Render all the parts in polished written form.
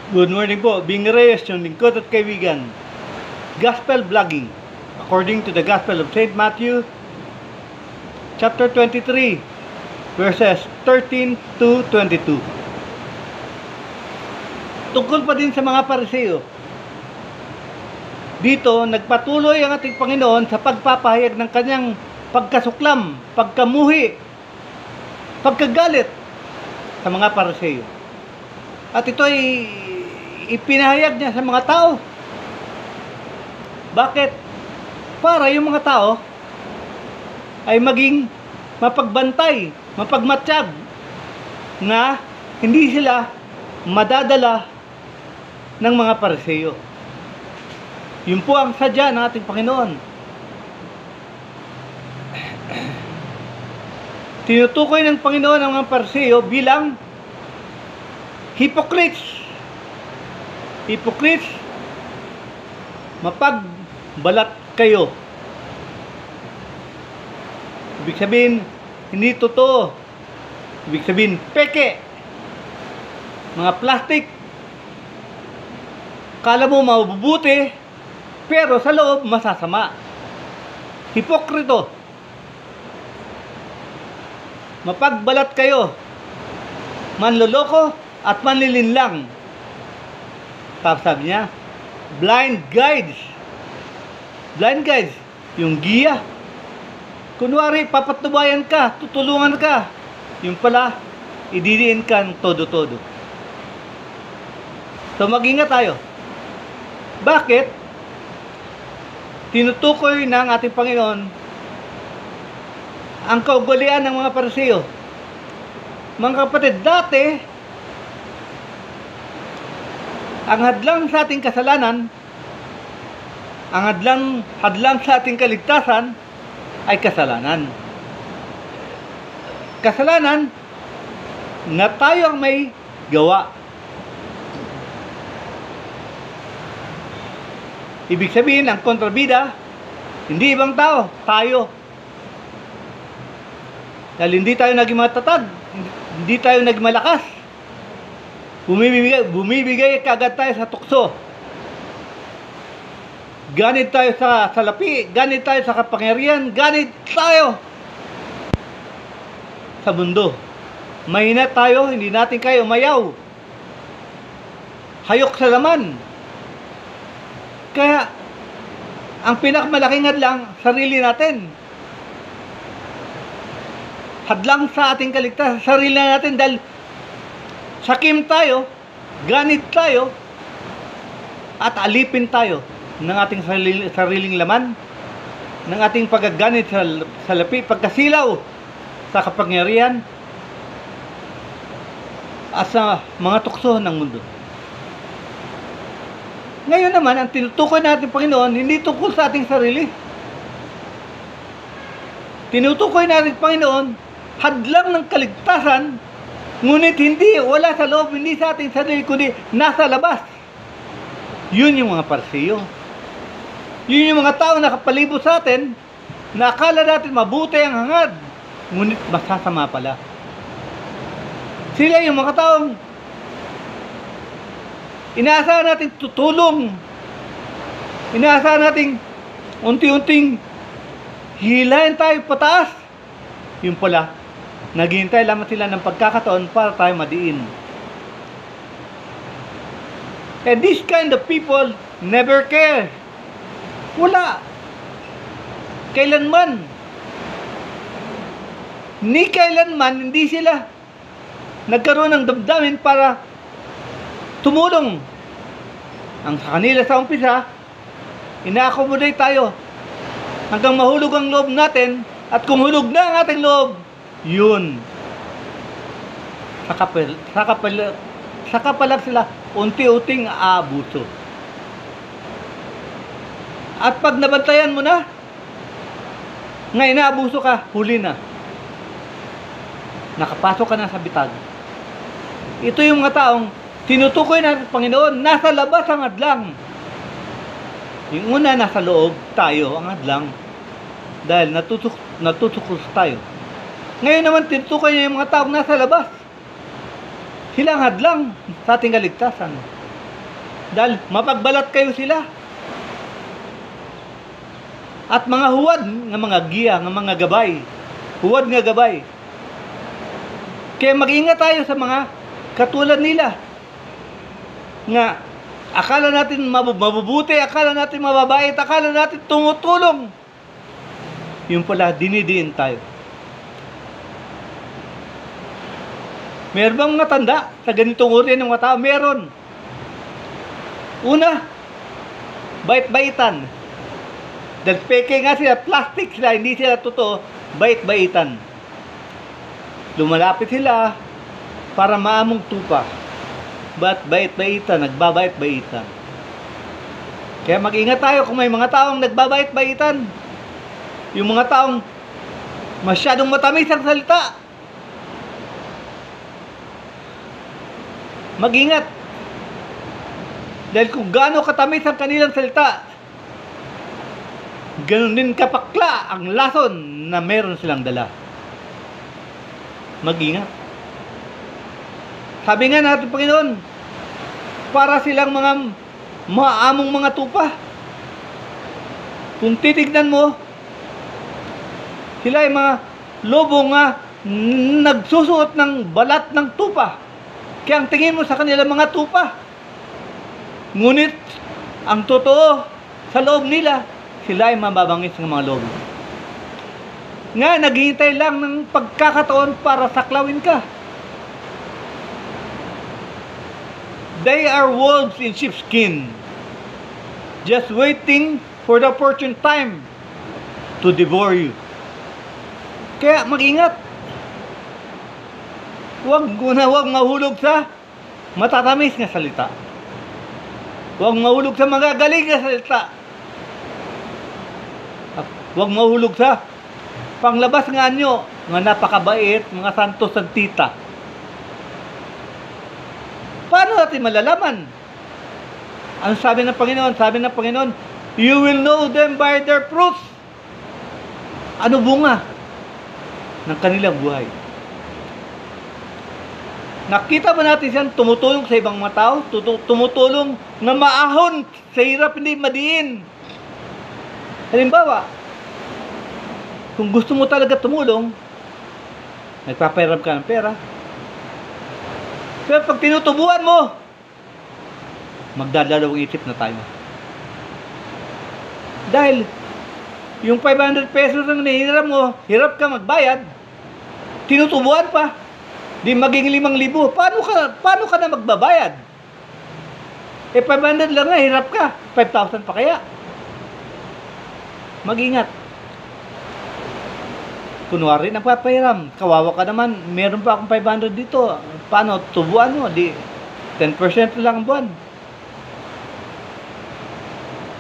Good morning po, Bing Reyes, yung lingkod at kaibigan. Gospel Vlogging. According to the Gospel of St. Matthew, chapter 23, verses 13 to 22. Tungkol pa din sa mga Pariseo. Dito, nagpatuloy ang ating Panginoon sa pagpapahayag ng kanyang pagkasuklam, pagkamuhi, pagkagalit sa mga Pariseo. At ito ay ipinahayag niya sa mga tao. Bakit? Para yung mga tao ay maging mapagbantay, mapagmatsyag na hindi sila madadala ng mga Pariseo. Yun po ang sadya ng ating Panginoon. Tinutukoy ng Panginoon ang mga Pariseo bilang hypocrites. Hypocrites, mapagbalat kayo. Ibig sabihin, hindi totoo. Ibig sabihin, peke. Mga plastic. Kala mo mabubuti, pero sa loob masasama. Hipokrito. Mapagbalat kayo. Manloloko at manlilinlang. Tapos sabi niya, blind guides. Blind guides, yung giya. Kunwari, papatubayan ka, tutulungan ka. Yung pala, ididiin ka ng todo-todo. So mag-ingat tayo. Bakit? Tinutukoy ng ating Panginoon ang kaugalian ng mga Pariseo. Mga kapatid, dati, ang hadlang sa ating kasalanan, ang hadlang sa ating kaligtasan ay kasalanan. Kasalanan na tayo ang may gawa. Ibig sabihin, ang kontrabida, hindi ibang tao, tayo. Dahil hindi tayo naging matatag, hindi tayo naging malakas. Bumibigay kagad tayo sa tukso. Ganit tayo sa salapi, ganit tayo sa kapangyarihan, ganit tayo sa mundo. Mahina tayo, hindi natin kaya umayaw. Hayok sa laman. Kaya, ang pinakamalaking hadlang, sarili natin. Hadlang sa ating kaligtasan, sarili natin dahil sakim tayo, ganit tayo, at alipin tayo ng ating sariling laman, ng ating paggaganit sa salapi, pagkasilaw sa kapangyarihan, at sa mga tukso ng mundo. Ngayon naman, ang tinutukoy natin Panginoon, hindi tungkol sa ating sarili. Tinutukoy natin Panginoon, hadlang ng kaligtasan, ngunit hindi, wala sa loob, hindi sa ating sarili, kundi nasa labas. Yun yung mga Pariseo. Yun yung mga tao na nakapalibot sa atin, na akala natin mabuti ang hangad, ngunit masasama pala. Sila yung mga taong inaasahan natin tutulong, inaasahan natin unti-unting hilahin tayo pataas. Yung pala, naghihintay lamang sila ng pagkakataon para tayo madiin. And this kind of people never care. Wala. Kailanman. Ni kailanman, hindi sila nagkaroon ng damdamin para tumulong. Ang sa kanila sa umpisa, ina-accommodate tayo hanggang mahulog ang loob natin, at kung hulog na ang ating loob, yun. Saka pala sila unti-unting aabuso. At pag nabantayan mo na, nga inaabuso ka, huli na. Nakapasok ka na sa bitag. Ito yung mga taong tinutukoy ng Panginoon, nasa labas ang hadlang. Yung una, nasa loob, tayo ang hadlang. Dahil natutukos tayo. Ngayon naman, tinutukoy niya yung mga taong nasa labas. Sila ang hadlang sa ating kaligtasan. Dahil mapagbalat kayo sila. At mga huwad nga mga giya, nga mga gabay. Huwad nga gabay. Kaya mag-ingat tayo sa mga katulad nila. Nga, akala natin mabubuti, akala natin mababait, akala natin tumutulong. Yung pala, dinidiin tayo. Meron bang mga tanda sa ganitong uri ng mga tao? Meron. Una, bait-baitan. Dahil peke nga sila, plastic sila, hindi sila totoo, bait-baitan. Lumalapit sila para maamong tupa. Bait-baitan, nagbabait-baitan. Kaya mag-ingat tayo kung may mga taong nagbabait-baitan. Yung mga taong masyadong matamis ang salita. Mag-ingat. Dahil kung gaano katamis ang kanilang salita, ganun din kapakla ang lason na meron silang dala. Mag-ingat. Sabi nga natin, Panginoon, para silang mga maamong mga tupa. Kung titignan mo, sila ay mga lobo nga nagsusuot ng balat ng tupa. Kaya ang tingin mo sa kanila mga tupa. Ngunit, ang totoo sa loob nila, sila ay mababangis ng mga lobo. Nga, naghihintay lang ng pagkakataon para saklawin ka. They are wolves in sheep's skin, just waiting for the opportune time to devour you. Kaya mag-ingat. Huwag mahulog sa matatamis na salita. Huwag mahulog sa magagaling na salita. Huwag mahulog sa panglabas nga nyo, mga napakabait, mga santos santita. Paano natin malalaman? Ang sabi ng Panginoon? Sabi ng Panginoon, you will know them by their fruits. Ano bunga ng kanilang buhay? Nakita ba natin siyang tumutulong sa ibang mga tao? Tumutulong na maahon sa hirap, hindi madiin. Halimbawa, kung gusto mo talaga tumulong, nagpapahiram ka ng pera. Pero pag tinutubuan mo, magdadalawang isip na tayo. Dahil, yung 500 pesos ang nahiram mo, hirap ka magbayad, tinutubuan pa, di maging 5,000. Paano ka na magbabayad? 500 lang nga, hirap ka. 5,000 pa kaya? Mag-ingat. Kunwari na papahiram, kawawa ka naman, meron pa akong 500 dito. Paano? Tubuan mo, di 10% lang ang buwan.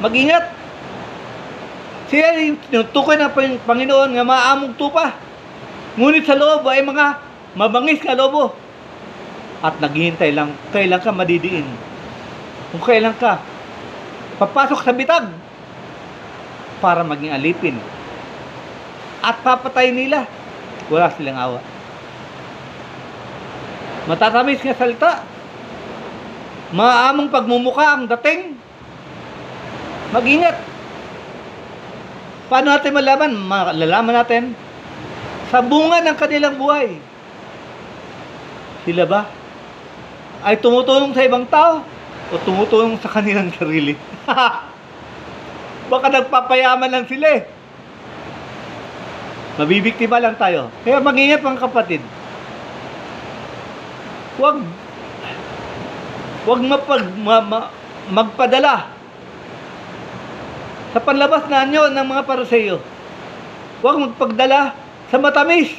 Mag-ingat. Siya yung tukoy ng Panginoon nga maamong tupa. Ngunit sa loob ay mga mabangis ka lobo. At naghihintay lang, kailan ka madidiin. Kung kailan ka papasok sa bitag para maging alipin. At papatay nila. Wala silang awa. Matatamis nga salita. Maamong pagmumukha ang dating. Mag-ingat. Paano natin malaman? Malalaman natin sa bunga ng kanilang buhay. Sila ba ay tumutulong sa ibang tao o tumutulong sa kanilang sarili? Baka nagpapayaman lang sila eh. Mabibiktima lang tayo. Kaya mag-ingat mga kapatid. Huwag magpadala sa panlabas na anyo ng mga Pariseo. Huwag magpagdala sa matamis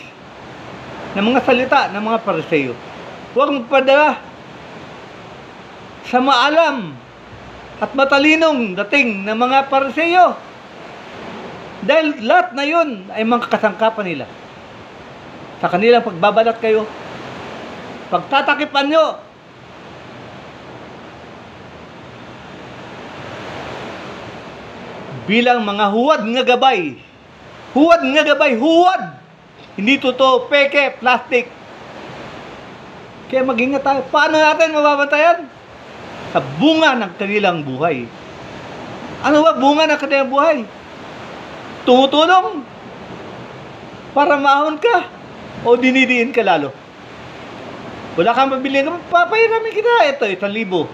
ng mga salita ng mga Pariseo. Huwag magpadala sa maalam at matalinong dating ng mga Pariseo. Dahil lahat na yun ay mga kasangkapan nila. Sa kanilang pagbabalat kayo, pagtatakipan nyo, bilang mga huwad nga gabay. Huwad nga gabay, huwad! Hindi totoo, peke, plastic. Kaya mag-ingat tayo. Paano natin mababantayan? sa bunga ng kanilang buhay. Ano ba bunga ng kanilang buhay? Tumutulong para maahon ka o dinidiin ka lalo? Wala kang mabili, papahiramin kita. Ito, 1,000.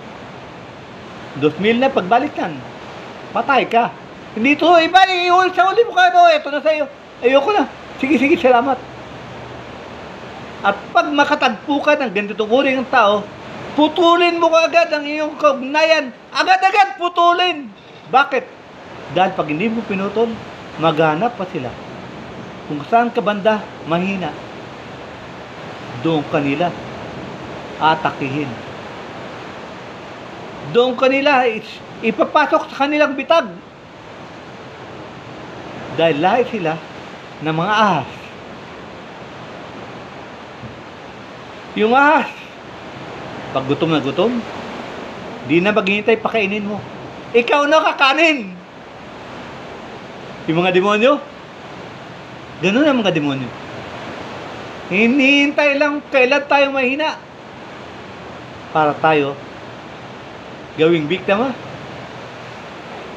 2,000 na pagbalik yan. Patay ka. Hindi ito, iba, sa uli mo ka ito. Ito na sa'yo. Ayoko na. Sige, salamat. At pag makatagpo ka ng ganitong uri ng tao, putulin mo agad ang iyong kaugnayan. Agad-agad putulin. Bakit? Dahil pag hindi mo pinutol, maghanap pa sila. Kung saan ka banda, mahina. Doon kanila atakihin. Doon kanila ipapasok sa kanilang bitag. Dahil lahi sila ng mga ahas. Yung ahas, pag gutom na gutom, di na maghihintay pakainin mo. Ikaw na kakanin. Yung mga demonyo, ganun ang mga demonyo. Hinihintay lang kailan tayo mahina para tayo gawing biktima,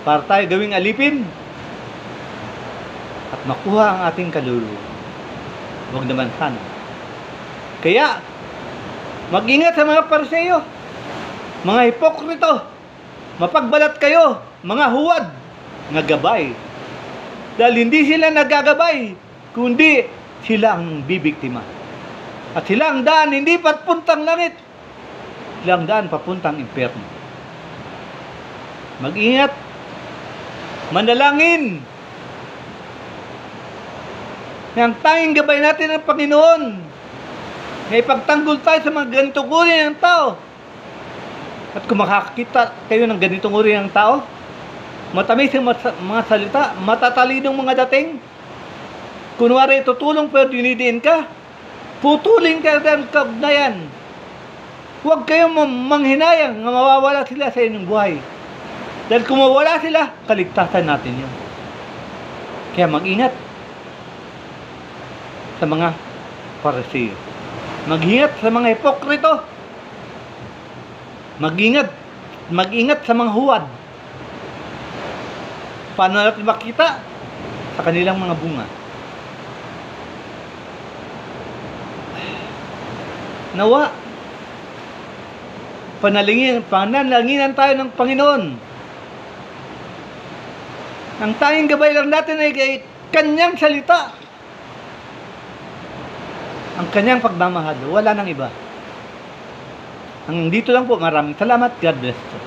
para tayo gawing alipin at makuha ang ating kaluluwa. Huwag naman sana. Kaya mag-ingat sa mga Pariseo, mga hipokrito, mapagbalat kayo, mga huwad na gabay. Dahil hindi sila nagagabay, kundi sila ang bibiktima. At sila ang daan, hindi papuntang langit. Sila ang daan, papuntang impyerno. Mag-ingat. Manalangin. Ang tanging gabay natin ng Panginoon. Na ipagtanggol tayo sa mga ganitong uri ng tao. At kung makakita kayo ng ganitong uri ng tao, matamis ang mga salita, matatalinong mga dating, kunwari tutulong pero dinidiin ka, putulin ka ng kaugnayan. Huwag kayong manghinayang na mawawala sila sa inyong buhay. Dahil kung mawala sila, kaligtasan natin yun. Kaya mag-ingat sa mga Pariseo. Mag-ingat sa mga hipokrito. Mag-ingat sa mga huwad. Paano natin makita? Sa kanilang mga bunga. Nawa, pananalinginan tayo ng Panginoon. Ang tanging gabay lang natin ay kanyang salita. Ang kanyang pagmamahal. Wala nang iba. Ang dito lang po. Maraming salamat. God bless you.